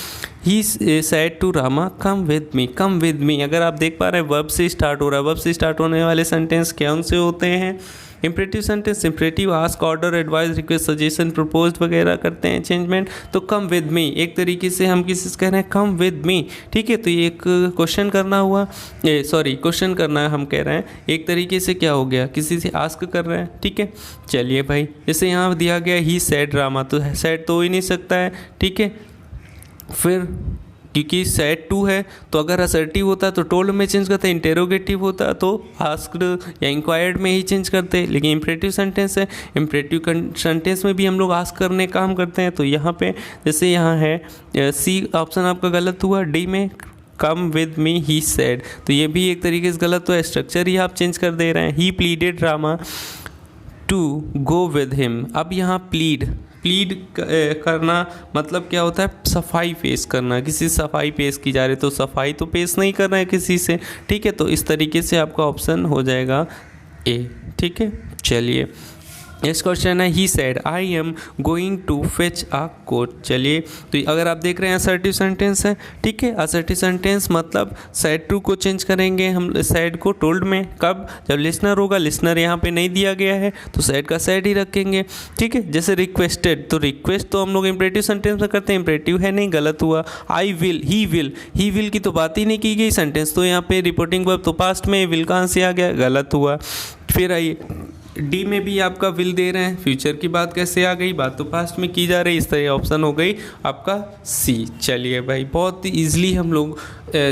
He said to Rama come with me, come with me. अगर आप देख पा रहे हैं वर्ब से स्टार्ट हो रहा है, वर्ब से स्टार्ट होने वाले सेंटेंस कौन से होते हैं, imperative sentence. Imperative ask, order, advice, request, suggestion, propose वगैरह करते हैं चेंजमेंट। तो कम विद मी, एक तरीके से हम किसी से कह रहे हैं कम विद मी, ठीक है। तो ये एक क्वेश्चन करना हुआ, क्वेश्चन करना हम कह रहे हैं, एक तरीके से क्या हो गया, किसी से आस्क कर रहे हैं, ठीक है। चलिए भाई, जैसे यहाँ दिया गया ही सेड रामा, तो सेड तो हो ही नहीं सकता है, ठीक है। फिर क्योंकि सेड टू है तो अगर असर्टिव होता तो टोल्ड में चेंज करते, इंटेरोगेटिव होता तो आस्क्ड या इंक्वायर्ड में ही चेंज करते। लेकिन इम्परेटिव सेंटेंस है, इम्परेटिव सेंटेंस में भी हम लोग आस्क करने काम करते हैं। तो यहाँ पे जैसे यहाँ है सी ऑप्शन आपका गलत हुआ, डी में कम विद मी ही सेड, तो ये भी एक तरीके से गलत हुआ, स्ट्रक्चर ही आप चेंज कर दे रहे हैं। He pleaded Rama to go with him. अब यहाँ प्लीड प्लीड करना मतलब क्या होता है, सफाई पेश करना, किसी सफाई पेश की जा रही है तो सफाई तो पेश नहीं कर रहे हैं किसी से, ठीक है। तो इस तरीके से आपका ऑप्शन हो जाएगा ए, ठीक है। चलिए नेक्स्ट क्वेश्चन है he said I am going to fetch a coat. चलिए तो अगर आप देख रहे हैं असर्टिव सेंटेंस है, ठीक है। असर्टिव सेंटेंस मतलब सेड टू को चेंज करेंगे हम सेड को टोल्ड में, कब, जब लिसनर होगा, लिसनर यहाँ पे नहीं दिया गया है तो सेड का सेड ही रखेंगे, ठीक है। जैसे रिक्वेस्टेड, तो रिक्वेस्ट तो हम लोग इंपरेटिव सेंटेंस में करते हैं, इंपरेटिव है नहीं, गलत हुआ। आई विल, ही विल की तो बात ही नहीं की गई, सेंटेंस तो यहाँ पे रिपोर्टिंग वर्ब तो पास्ट में, विल कहाँ से आ गया, गलत हुआ। फिर आइए डी में भी आपका विल दे रहे हैं, फ्यूचर की बात कैसे आ गई, बात तो पास्ट में की जा रही, इस तरह ऑप्शन हो गई आपका सी। चलिए भाई बहुत ईजिली हम लोग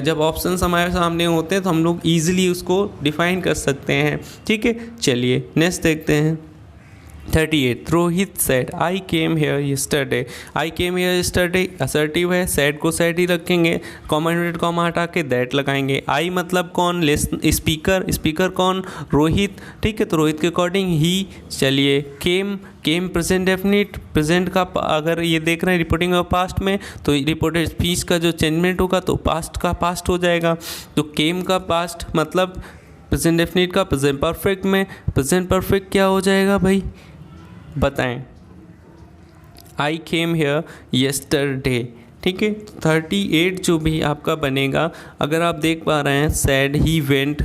जब ऑप्शन हमारे सामने होते हैं तो हम लोग ईजिली उसको डिफाइन कर सकते हैं, ठीक है। चलिए नेक्स्ट देखते हैं 38 Rohit said I came here yesterday. I came here yesterday assertive है, सेड को सेड ही रखेंगे, कॉमा इनवर्टेड कॉमा हटा के दैट लगाएंगे। आई मतलब कौन, स्पीकर, स्पीकर कौन, रोहित, ठीक है। तो रोहित के अकॉर्डिंग ही। चलिए केम प्रेजेंट डेफिनिट, प्रेजेंट का अगर ये देख रहे हैं रिपोर्टिंग ऑफ पास्ट में तो रिपोर्टेड स्पीच का जो चेंजमेंट होगा तो पास्ट का पास्ट हो जाएगा। तो केम का पास्ट मतलब प्रेजेंट डेफिनिट का प्रेजेंट परफेक्ट में, प्रेजेंट परफेक्ट क्या हो जाएगा भाई बताएं। आई केम हेयर यस्टरडे, ठीक है। 38 जो भी आपका बनेगा, अगर आप देख पा रहे हैं sad he went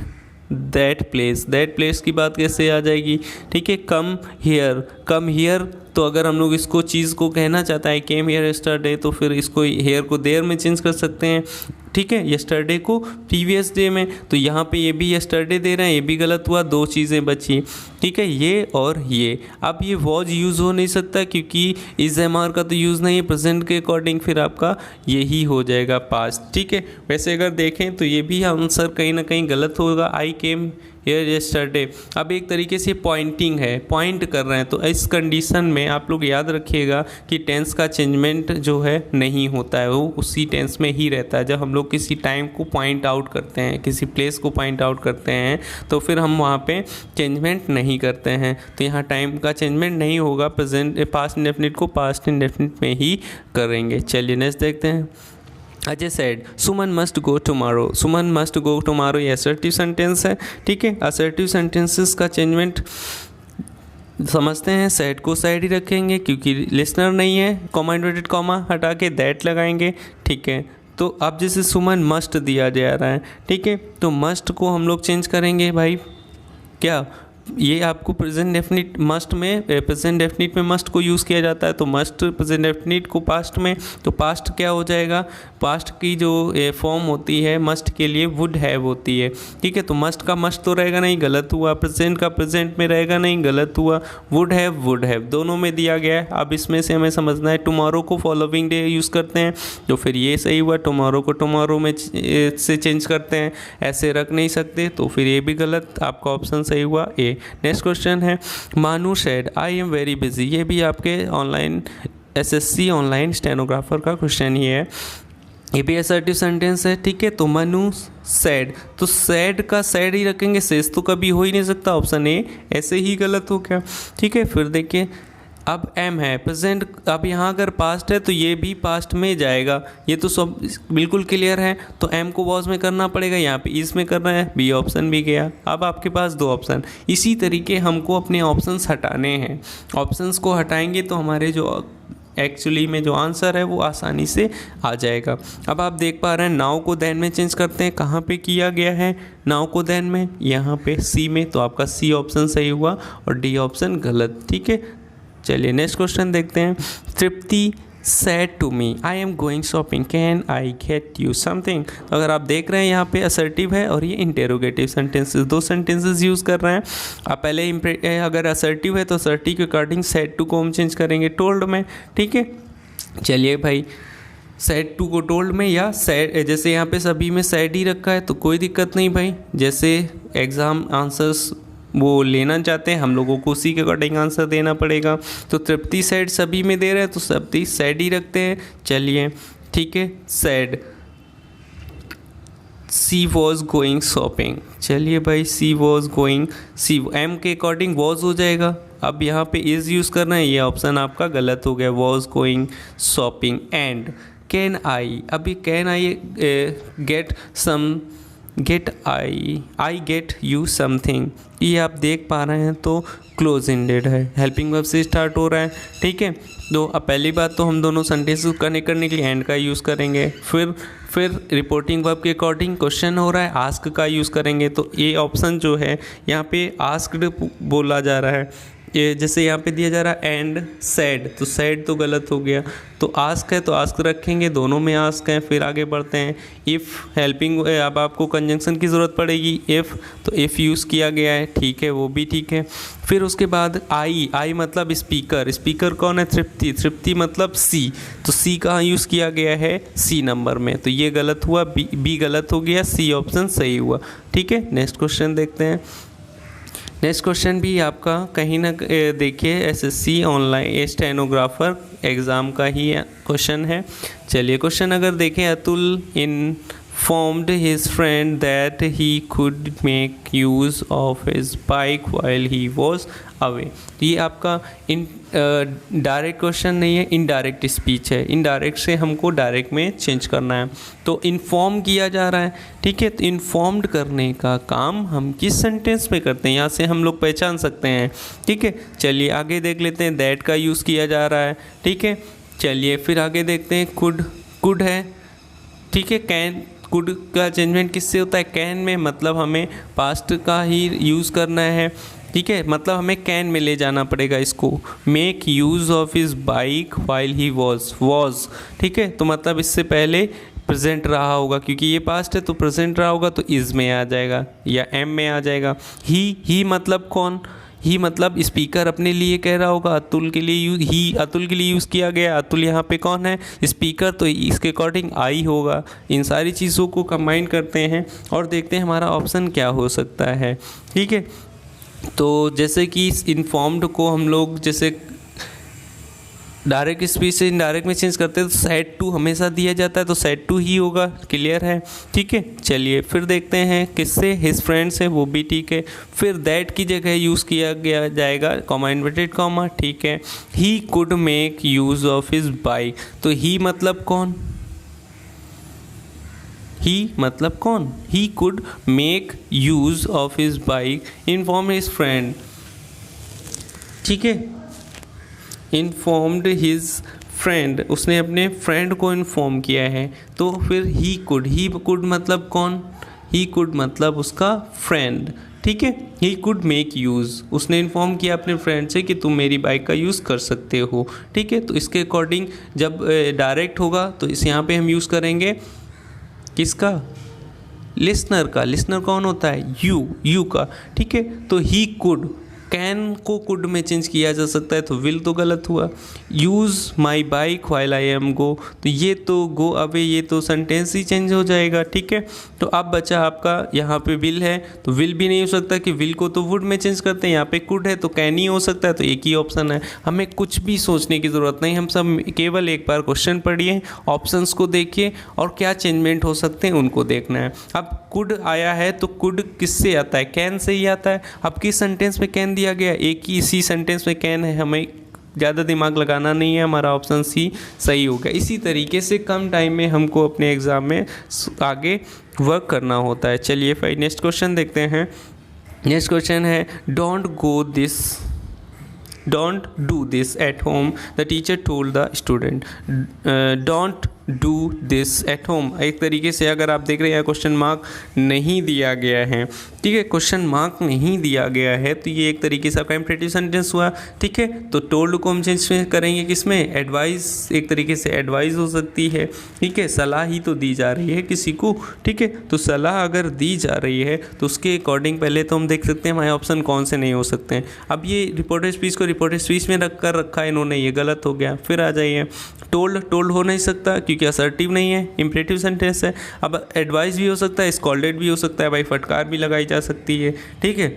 that place की बात कैसे आ जाएगी, ठीक है। कम हियर तो अगर हम लोग इसको चीज़ को कहना चाहता है केम हेयर यस्टरडे तो फिर इसको हेयर को देयर में चेंज कर सकते हैं, ठीक है। यस्टरडे को प्रीवियस डे में, तो यहाँ पे ये भी यस्टरडे दे रहे हैं, ये भी गलत हुआ, दो चीज़ें बची, ठीक है, ये और ये। अब ये वॉज यूज़ हो नहीं सकता क्योंकि इस एम का तो यूज़ नहीं है प्रेजेंट के अकॉर्डिंग, फिर आपका यही हो जाएगा पास्ट, ठीक है। वैसे अगर देखें तो ये भी आंसर कहीं ना कहीं गलत होगा, आई केम हेयर यस्टरडे। अब एक तरीके से पॉइंटिंग है, पॉइंट कर रहे हैं, तो इस कंडीशन में आप लोग याद रखिएगा कि टेंस का चेंजमेंट जो है नहीं होता है, वो उसी टेंस में ही रहता है। जब हम लोग किसी टाइम को पॉइंट आउट करते हैं, किसी प्लेस को पॉइंट आउट करते हैं तो फिर हम वहाँ पे चेंजमेंट नहीं करते हैं, तो यहाँ टाइम का चेंजमेंट नहीं होगा, प्रेजेंट पास्ट इंडेफिनिट को पास्ट इंडेफिनिट में ही करेंगे। चलिए नेक्स्ट देखते हैं। अजय सेड सुमन मस्ट गो टुमारो। सुमन मस्ट गो टुमारो ये असर्टिव सेंटेंस है, ठीक है। असर्टिव सेंटेंसेस का चेंजमेंट समझते हैं, सेड को साइड ही रखेंगे क्योंकि लिसनर नहीं है, कॉमा इनवर्टेड कॉमा हटा के दैट लगाएंगे, ठीक है। तो अब जैसे सुमन मस्ट दिया जा रहा है, ठीक है, तो मस्ट को हम लोग चेंज करेंगे भाई, क्या ये आपको प्रेजेंट डेफिनिट मस्ट में, प्रेजेंट डेफिनिट में मस्ट को यूज़ किया जाता है, तो मस्ट प्रेजेंट डेफिनिट को पास्ट में, तो पास्ट क्या हो जाएगा, पास्ट की जो फॉर्म होती है मस्ट के लिए वुड हैव होती है, ठीक है। तो मस्ट का मस्ट तो रहेगा नहीं, गलत हुआ। प्रेजेंट का प्रेजेंट में रहेगा नहीं, गलत हुआ। वुड हैव दोनों में दिया गया है। अब इसमें से हमें समझना है टुमारो को फॉलोइंग डे यूज़ करते हैं, तो फिर ये सही हुआ। टुमारो को टुमारो में से चेंज करते हैं, ऐसे रख नहीं सकते, तो फिर ये भी गलत, आपका ऑप्शन सही हुआ ए। नेक्स्ट क्वेश्चन है मानू said I am very busy. ये भी आपके ऑनलाइन एसएससी ऑनलाइन स्टेनोग्राफर का क्वेश्चन ही है, ये भी असर्टिव सेंटेंस है, ठीक है। तो मनु सैड, तो सैड का सैड ही रखेंगे, सेस तो कभी हो ही नहीं सकता, ऑप्शन ए ऐसे ही गलत हो गया, ठीक है। फिर देखिए अब एम है प्रेजेंट, अब यहाँ अगर पास्ट है तो ये भी पास्ट में जाएगा, ये तो सब बिल्कुल क्लियर है। तो एम को वॉज में करना पड़ेगा, यहाँ पे इस में करना है, बी ऑप्शन भी गया। अब आपके पास दो ऑप्शन, इसी तरीके हमको अपने ऑप्शंस हटाने हैं। ऑप्शंस को हटाएंगे तो हमारे जो एक्चुअली में जो आंसर है वो आसानी से आ जाएगा। अब आप देख पा रहे हैं नाउ को देन में चेंज करते हैं, कहाँ पे किया गया है नाउ को देन में, यहाँ पे सी में, तो आपका सी ऑप्शन सही हुआ और डी ऑप्शन गलत, ठीक है। चलिए नेक्स्ट क्वेश्चन देखते हैं। Tripti said to me I am going shopping can I get you something. तो अगर आप देख रहे हैं यहाँ पे असर्टिव है और ये इंटेरोगेटिव सेंटेंसेस, दो सेंटेंसेस यूज़ कर रहे हैं। आप पहले अगर असर्टिव है तो असर्टिव के अकॉर्डिंग सेड टू को हम चेंज करेंगे टोल्ड में, ठीक है। चलिए भाई सेड टू को टोल्ड में या सेड, जैसे यहाँ पे सभी में सेड ही रखा है तो कोई दिक्कत नहीं भाई, जैसे एग्ज़ाम आंसर्स वो लेना चाहते हैं हम लोगों को उसी के अकॉर्डिंग आंसर देना पड़ेगा। तो तृप्ति सैड सभी में दे रहे हैं तो सभी सैड ही रखते हैं। चलिए ठीक है, said she was going shopping. चलिए भाई she was going, she am के अकॉर्डिंग वॉज हो जाएगा, अब यहाँ पे इज़ यूज़ करना है, ये ऑप्शन आपका गलत हो गया, was going shopping. And can I, अभी can I I get you something, ये आप देख पा रहे हैं तो क्लोज इंडेड है, हेल्पिंग वर्ब से स्टार्ट हो रहा है, ठीक है। तो अब पहली बात तो हम दोनों सेंटेंस को कनेक्ट करने के लिए एंड का यूज़ करेंगे, फिर रिपोर्टिंग वर्ब के अकॉर्डिंग क्वेश्चन हो रहा है, आस्क का यूज़ करेंगे। तो ये ऑप्शन जो है यहाँ पे आस्क्ड बोला जा रहा है, ये जैसे यहाँ पे दिया जा रहा है एंड सैड, तो सैड तो गलत हो गया, तो आस्क है तो आस्क रखेंगे, दोनों में आस्क है। फिर आगे बढ़ते हैं, इफ़ हेल्पिंग, अब आपको कंजंक्शन की ज़रूरत पड़ेगी, इफ़, तो इफ़ यूज़ किया गया है, ठीक है, वो भी ठीक है। फिर उसके बाद आई मतलब स्पीकर, स्पीकर कौन है? तृप्ति मतलब सी, तो सी कहाँ यूज़ किया गया है? सी नंबर में, तो ये गलत हुआ, बी गलत हो गया, सी ऑप्शन सही हुआ, ठीक है। नेक्स्ट क्वेश्चन देखते हैं। नेक्स्ट क्वेश्चन भी आपका कहीं ना देखिए एसएससी ऑनलाइन स्टेनोग्राफर एग्ज़ाम का ही क्वेश्चन है। चलिए क्वेश्चन अगर देखें, Atul informed his friend that he could make use of his bike while he was away। ये आपका डायरेक्ट क्वेश्चन नहीं है, इनडायरेक्ट स्पीच है, इनडायरेक्ट से हमको डायरेक्ट में चेंज करना है। तो इन्फॉर्म किया जा रहा है, ठीक है, तो इन्फॉर्म्ड करने का काम हम किस सेंटेंस में करते हैं, यहाँ से हम लोग पहचान सकते हैं, ठीक है। चलिए आगे देख लेते हैं, दैट का यूज़ किया जा रहा है, ठीक है। चलिए फिर आगे देखते हैं, कुड है, ठीक है। कैन, कुड का चेंजमेंट किससे होता है? कैन में, मतलब हमें पास्ट का ही यूज़ करना है, ठीक है, मतलब हमें कैन में ले जाना पड़ेगा इसको। Make use of his bike while he was, ठीक है, तो मतलब इससे पहले प्रेजेंट रहा होगा, क्योंकि ये पास्ट है तो प्रेजेंट रहा होगा, तो इज़ में आ जाएगा या एम में आ जाएगा। ही मतलब कौन? ही मतलब स्पीकर अपने लिए कह रहा होगा, अतुल के लिए अतुल के लिए यूज़ किया गया, अतुल यहाँ पे कौन है? स्पीकर, तो इसके अकॉर्डिंग आई होगा। इन सारी चीज़ों को कंबाइन करते हैं और देखते हैं हमारा ऑप्शन क्या हो सकता है, ठीक है। तो जैसे कि इन्फॉर्म्ड को हम लोग जैसे डायरेक्ट स्पीच से इनडायरेक्ट में चेंज करते हैं, तो सेड टू हमेशा दिया जाता है, तो सेड टू ही होगा, क्लियर है, ठीक है। चलिए फिर देखते हैं किससे, हिज फ्रेंड्स है, वो भी ठीक है। फिर दैट की जगह यूज़ किया गया जाएगा कॉमा इन्वर्टेड कॉमा, ठीक है। He could make use of his bike, तो ही मतलब कौन? ही मतलब कौन? He could make use of his bike, inform his friend, ठीक है। इन्फॉर्म्ड हिज फ्रेंड, उसने अपने फ्रेंड को इन्फॉर्म किया है, तो फिर ही कुड मतलब कौन? ही कुड मतलब उसका फ्रेंड, ठीक है। ही कुड मेक यूज़, उसने इन्फॉर्म किया अपने फ्रेंड से कि तुम मेरी बाइक का यूज़ कर सकते हो, ठीक है। तो इसके अकॉर्डिंग जब डायरेक्ट होगा तो इस यहाँ पे हम यूज़ करेंगे किसका? लिसनर का। लिसनर कौन होता है? यू का, ठीक है। तो ही कुड, कैन को कुड में चेंज किया जा सकता है, तो विल तो गलत हुआ। Use my bike while I am गो, तो ये तो गो अवे, ये तो सेंटेंस ही चेंज हो जाएगा, ठीक है। तो अब बचा आपका यहाँ पे विल है, तो विल भी नहीं हो सकता कि विल को तो वुड में चेंज करते हैं, यहाँ पे कुड है तो कैन ही हो सकता है, तो एक ही ऑप्शन है। हमें कुछ भी सोचने की ज़रूरत नहीं, हम सब केवल एक बार क्वेश्चन पढ़िए, ऑप्शंस को देखिए और क्या चेंजमेंट हो सकते हैं उनको देखना है। अब कुड आया है तो कुड किससे आता है? कैन से ही आता है। अब किस सेंटेंस में कैन दिया गया? एक ही इसी सेंटेंस में कैन है, हमें ज़्यादा दिमाग लगाना नहीं है, हमारा ऑप्शन सी सही होगा। इसी तरीके से कम टाइम में हमको अपने एग्ज़ाम में आगे वर्क करना होता है। चलिए फिर नेक्स्ट क्वेश्चन देखते हैं। नेक्स्ट क्वेश्चन है, don't do this at home, the teacher told the student. Don't do this at home, एक तरीके से अगर आप देख रहे हैं क्वेश्चन मार्क नहीं दिया गया है, ठीक है, क्वेश्चन मार्क नहीं दिया गया है, तो ये एक तरीके से आपका इम्परेटिव सेंटेंस हुआ, ठीक है। तो टोल्ड को हम चेंज करेंगे किसमें? एडवाइस, एक तरीके से एडवाइस हो सकती है, ठीक है, सलाह ही तो दी जा रही है किसी को, ठीक है। तो सलाह अगर दी जा रही है तो उसके अकॉर्डिंग पहले तो हम देख सकते हैं हमारे ऑप्शन कौन से नहीं हो सकते हैं। अब ये रिपोर्टेड स्पीच को रिपोर्टेड स्पीच में रखा है इन्होंने, ये गलत हो गया। फिर आ जाइए, टोल्ड हो नहीं सकता क्योंकि असर्टिव नहीं है, इम्परेटिव सेंटेंस है। अब एडवाइस भी हो सकता है, स्कॉल्डेड भी हो सकता है, भाई फटकार भी लगाई जा सकती है, ठीक है।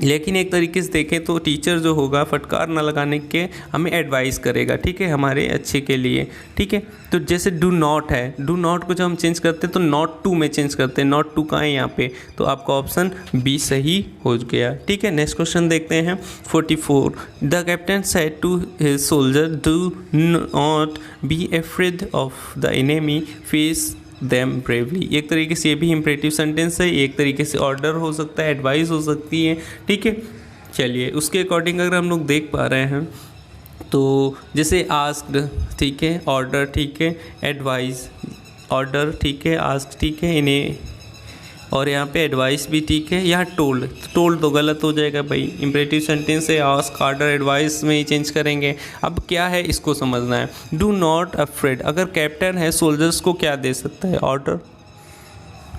लेकिन एक तरीके से देखें तो टीचर जो होगा फटकार ना लगाने के हमें एडवाइस करेगा, ठीक है, हमारे अच्छे के लिए, ठीक है। तो जैसे डू नॉट है, डू नॉट को जब हम चेंज करते हैं तो नॉट टू में चेंज करते हैं, नॉट टू कहाँ है यहाँ पे, तो आपका ऑप्शन बी सही हो गया, ठीक है। नेक्स्ट क्वेश्चन देखते हैं 44। The captain said to his soldier do not be afraid of the enemy, face them bravely. एक तरीके से ये भी इम्परेटिव सेंटेंस है, एक तरीके से ऑर्डर हो सकता है, एडवाइस हो सकती है, ठीक है। चलिए उसके अकॉर्डिंग अगर हम लोग देख पा रहे हैं तो जैसे आस्क्ड, ठीक है, ऑर्डर, ठीक है, एडवाइस, ऑर्डर, ठीक है, आस्क, ठीक है, इन्हें, और यहाँ पे एडवाइस भी ठीक है। यहाँ टोल्ड, टोल्ड तो गलत हो जाएगा भाई, इम्परेटिव सेंटेंस है, आस्क, ऑर्डर, एडवाइस में ही चेंज करेंगे। अब क्या है इसको समझना है। डू नॉट अफ्रेड, अगर कैप्टन है सोल्जर्स को क्या दे सकता है, ऑर्डर,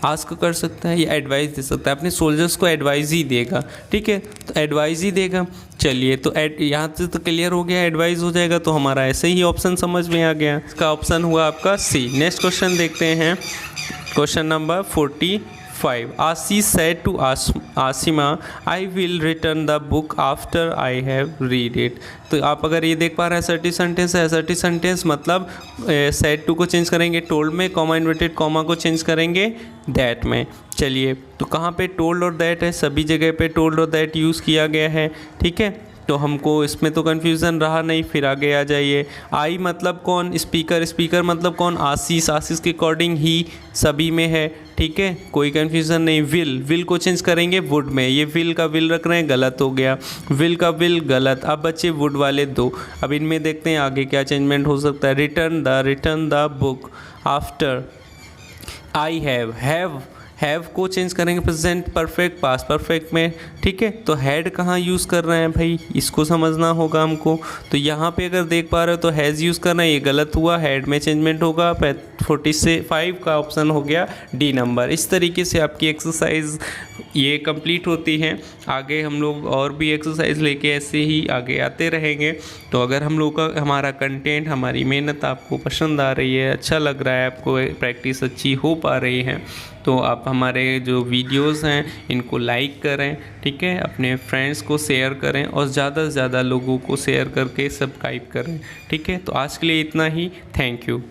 आस्क कर सकता है या एडवाइस दे सकता है, अपने सोल्जर्स को एडवाइस ही देगा, ठीक है, तो एडवाइस ही देगा। चलिए तो यहाँ से तो क्लियर हो गया, एडवाइस हो जाएगा, तो हमारा ऐसे ही ऑप्शन समझ में आ गया, इसका ऑप्शन हुआ आपका सी। नेक्स्ट क्वेश्चन देखते हैं, question number 45। Ashish said to Asima I will return the book after I have read it. तो आप अगर ये देख पा रहे हैं असर्टिव सेंटेंस है, असर्टिव सेंटेंस मतलब said to को चेंज करेंगे टोल्ड में, कॉमा इन्वर्टेड कॉमा को चेंज करेंगे दैट में। चलिए तो कहाँ पे टोल्ड और दैट है, सभी जगह पे टोल्ड और दैट यूज़ किया गया है, ठीक है, तो हमको इसमें तो कन्फ्यूज़न रहा नहीं। फिर आगे आ जाइए, आई मतलब कौन, स्पीकर, स्पीकर मतलब कौन, आशीष, आशीष के अकॉर्डिंग ही सभी में है, ठीक है, कोई कन्फ्यूज़न नहीं। विल, विल को चेंज करेंगे वुड में, ये विल का विल रख रहे हैं, गलत हो गया, विल का विल गलत। अब बच्चे वुड वाले दो, अब इनमें देखते हैं आगे क्या चेंजमेंट हो सकता है। Return the book after I have को चेंज करेंगे प्रेजेंट परफेक्ट, पास्ट परफेक्ट में, ठीक है। तो हैड कहाँ यूज़ कर रहे हैं भाई, इसको समझना होगा हमको। तो यहाँ पे अगर देख पा रहे हो तो हैज़ यूज़ करना है, ये गलत हुआ, हैड में चेंजमेंट होगा। 45 का ऑप्शन हो गया डी नंबर। इस तरीके से आपकी एक्सरसाइज ये कंप्लीट होती है। आगे हम लोग और भी एक्सरसाइज लेके ऐसे ही आगे आते रहेंगे। तो अगर हम लोग का हमारा कंटेंट, हमारी मेहनत आपको पसंद आ रही है, अच्छा लग रहा है, आपको प्रैक्टिस अच्छी हो पा रही है, तो आप हमारे जो वीडियोस हैं इनको लाइक करें, ठीक है, अपने फ्रेंड्स को शेयर करें और ज़्यादा से ज़्यादा लोगों को शेयर करके सब्सक्राइब करें, ठीक है। तो आज के लिए इतना ही, थैंक यू।